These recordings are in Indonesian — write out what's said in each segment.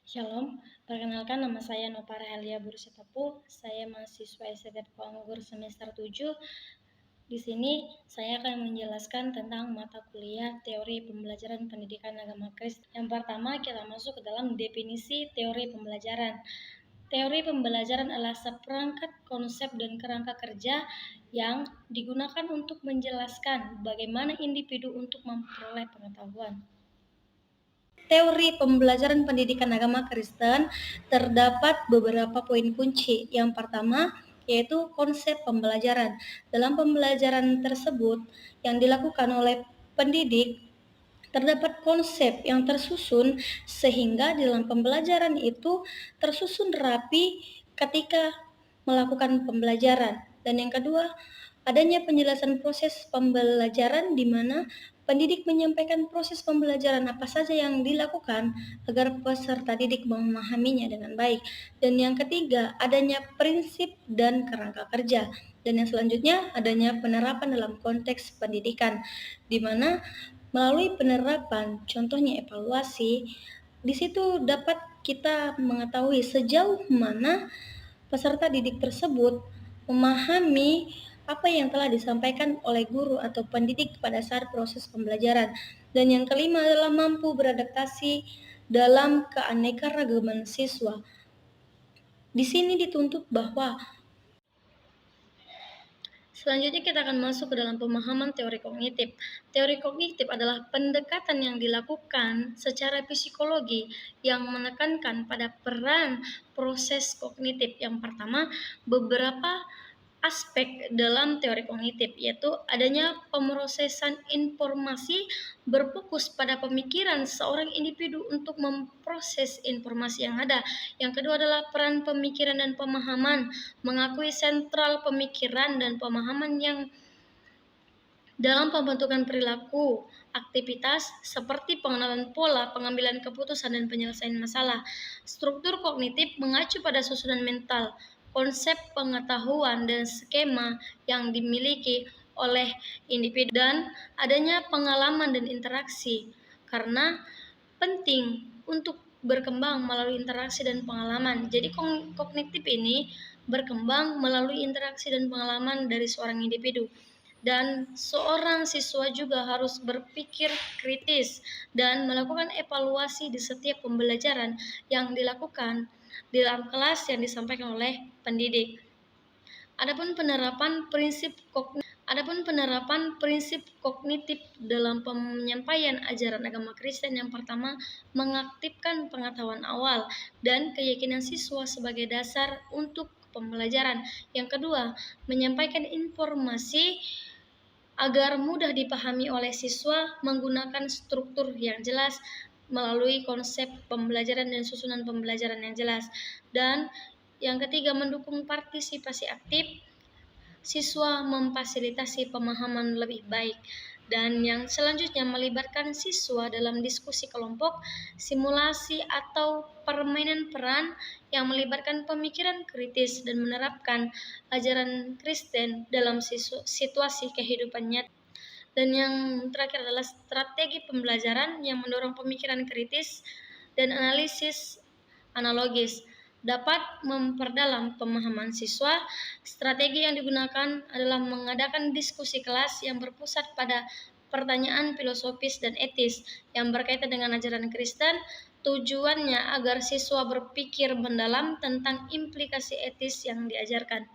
Shalom, perkenalkan nama saya Nopara Helia Bursitapu. Saya mahasiswa STTP Anggur semester 7. Di sini saya akan menjelaskan tentang mata kuliah teori pembelajaran pendidikan agama Kristen. Yang pertama, kita masuk ke dalam definisi teori pembelajaran. Teori pembelajaran adalah seperangkat konsep dan kerangka kerja yang digunakan untuk menjelaskan bagaimana individu untuk memperoleh pengetahuan. Teori pembelajaran pendidikan agama Kristen terdapat beberapa poin kunci. Yang pertama yaitu konsep pembelajaran. Dalam pembelajaran tersebut yang dilakukan oleh pendidik terdapat konsep yang tersusun sehingga dalam pembelajaran itu tersusun rapi ketika melakukan pembelajaran. Dan yang kedua, adanya penjelasan proses pembelajaran di mana pendidik menyampaikan proses pembelajaran apa saja yang dilakukan agar peserta didik memahaminya dengan baik. Dan yang ketiga, adanya prinsip dan kerangka kerja. Dan yang selanjutnya, adanya penerapan dalam konteks pendidikan, di mana melalui penerapan, contohnya evaluasi, di situ dapat kita mengetahui sejauh mana peserta didik tersebut memahami apa yang telah disampaikan oleh guru atau pendidik pada saat proses pembelajaran. Dan yang kelima adalah mampu beradaptasi dalam keanekaragaman siswa. Di sini dituntut bahwa selanjutnya kita akan masuk ke dalam pemahaman teori kognitif. Teori kognitif adalah pendekatan yang dilakukan secara psikologi yang menekankan pada peran proses kognitif. Yang pertama, beberapa aspek dalam teori kognitif, yaitu adanya pemrosesan informasi berfokus pada pemikiran seorang individu untuk memproses informasi yang ada. Yang kedua adalah peran pemikiran dan pemahaman, mengakui sentral pemikiran dan pemahaman yang dalam pembentukan perilaku, aktivitas seperti pengenalan pola, pengambilan keputusan, dan penyelesaian masalah. Struktur kognitif mengacu pada susunan mental, konsep pengetahuan, dan skema yang dimiliki oleh individu, dan adanya pengalaman dan interaksi, karena penting untuk berkembang melalui interaksi dan pengalaman. Jadi kognitif ini berkembang melalui interaksi dan pengalaman dari seorang individu. Dan seorang siswa juga harus berpikir kritis dan melakukan evaluasi di setiap pembelajaran yang dilakukan di dalam kelas yang disampaikan oleh pendidik. Adapun penerapan prinsip kognitif dalam penyampaian ajaran agama Kristen, yang pertama, mengaktifkan pengetahuan awal dan keyakinan siswa sebagai dasar untuk pembelajaran. Yang kedua, menyampaikan informasi agar mudah dipahami oleh siswa menggunakan struktur yang jelas melalui konsep pembelajaran dan susunan pembelajaran yang jelas. Dan yang ketiga, mendukung partisipasi aktif siswa memfasilitasi pemahaman lebih baik. Dan yang selanjutnya, melibatkan siswa dalam diskusi kelompok, simulasi atau permainan peran yang melibatkan pemikiran kritis dan menerapkan ajaran Kristen dalam situasi kehidupan nyata. Dan yang terakhir adalah strategi pembelajaran yang mendorong pemikiran kritis dan analisis analogis dapat memperdalam pemahaman siswa. Strategi yang digunakan adalah mengadakan diskusi kelas yang berpusat pada pertanyaan filosofis dan etis yang berkaitan dengan ajaran Kristen. Tujuannya agar siswa berpikir mendalam tentang implikasi etis yang diajarkan.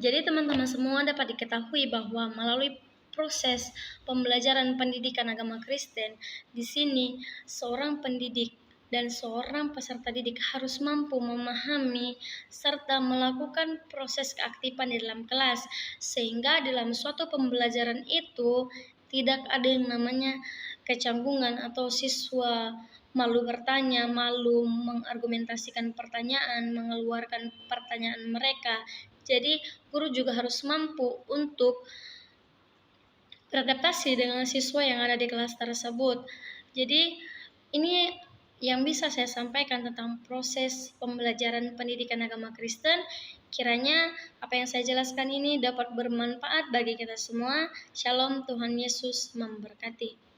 Jadi teman-teman semua dapat diketahui bahwa melalui proses pembelajaran pendidikan agama Kristen, di sini seorang pendidik dan seorang peserta didik harus mampu memahami serta melakukan proses keaktifan di dalam kelas, sehingga dalam suatu pembelajaran itu tidak ada yang namanya kecanggungan atau siswa malu bertanya, malu mengargumentasikan pertanyaan, mengeluarkan pertanyaan mereka. Jadi guru juga harus mampu untuk beradaptasi dengan siswa yang ada di kelas tersebut. Jadi ini yang bisa saya sampaikan tentang proses pembelajaran pendidikan agama Kristen. Kiranya apa yang saya jelaskan ini dapat bermanfaat bagi kita semua. Shalom, Tuhan Yesus memberkati.